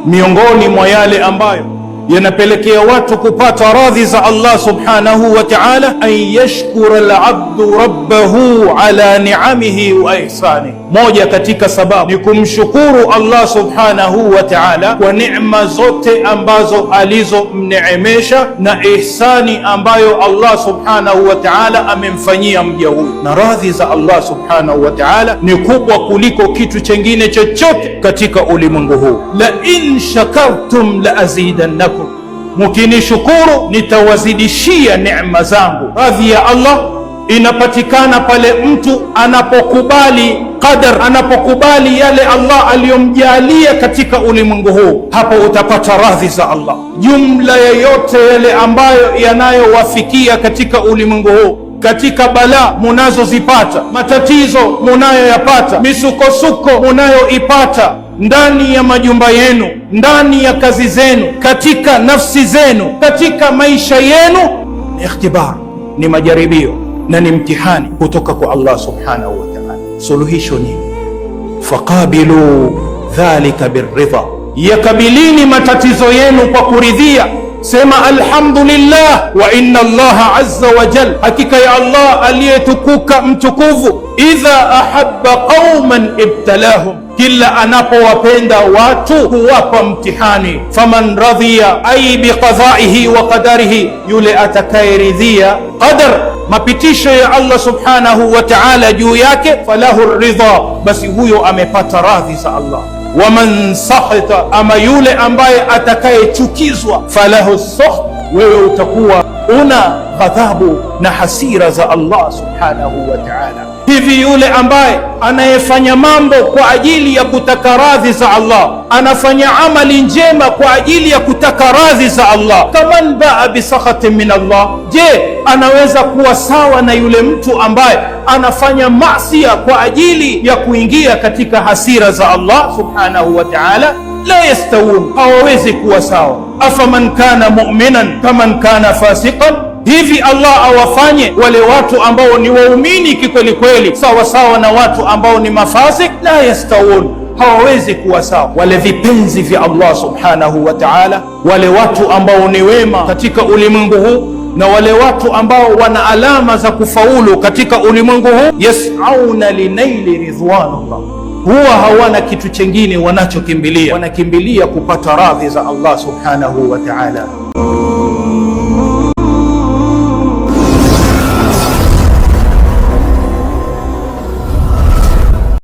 miongoni mwa yale ambayo yanapelekea watu kupata radhi za Allah subhanahu wa ta'ala, an yashkura al-abdu rabbahu ala ni'amihi wa ihsanihi. Moja katika sababu ni kumshukuru Allah subhanahu wa ta'ala kwa neema zote ambazo alizomneemesha na ihsani ambayo Allah subhanahu wa ta'ala amemfanyia mja huyu. Na radhi za Allah subhanahu wa ta'ala ni kubwa kuliko kitu chengine chochote katika ulimwengu huu. La in shakartum la azidannakum, mukinishukuru nitawazidishia neema zangu. Radhi ya Allah inapatikana pale mtu anapokubali qadar, anapokubali yale Allah aliyomjalia katika ulimwengu huu, hapo utapata radhi za Allah. Jumla yoyote yale ambayo yanayowafikia katika ulimwengu huu, katika balaa munazozipata, matatizo munayoyapata, misukosuko munayoipata ndani ya majumba yenu, ndani ya kazi zenu, katika nafsi zenu, katika maisha yenu, ikhtibar, ni majaribio na ni mtihani kutoka kwa Allah subhanahu wa ta'ala. Suluhisho nini? Faqabilu dhalika birridha, yakabilini matatizo yenu kwa kuridhia. Sema alhamdulillah wa inna Allah azza wa jal, hakika ya Allah aliyetukuka mtukufu, idha ahabba qauman ibtalahum, kila anapowapenda watu huwapa mtihani. Faman radhiya ay biqadaihi wa qadarihi, yule atakayeridhia qadar, mapitisho ya Allah subhanahu wa ta'ala juu yake, falahu ridha, basi huyo amepata radhi za Allah. Waman sakhita, ama yule ambaye atakayechukizwa, falahu sukht, wewe utakuwa una ghadhabu na hasira za Allah subhanahu wa ta'ala. Hivi yule ambaye anayefanya mambo kwa ajili ya kutaka radhi za Allah, anafanya amali njema kwa ajili ya kutaka radhi za Allah, kaman baa bisakhatin min Allah, je, anaweza kuwa sawa na yule mtu ambaye anafanya maasi kwa ajili ya kuingia katika hasira za Allah subhanahu wa ta'ala? La yastawun, hawawezi kuwa sawa. Afaman kana mu'minan kaman kana fasiqan, hivi Allah awafanye wale watu ambao ni waumini kikweli kweli sawa sawa na watu ambao ni mafasik? La yastawun, hawawezi kuwa sawa. Wale vipenzi vya Allah subhanahu wa ta'ala, wale watu ambao ni wema katika ulimwengu huu na wale watu ambao wana alama za kufaulu katika ulimwengu huu, yas'auna linaili ridwanullah, huwa hawana kitu chengine wanachokimbilia, wanakimbilia kupata radhi za Allah subhanahu wa ta'ala.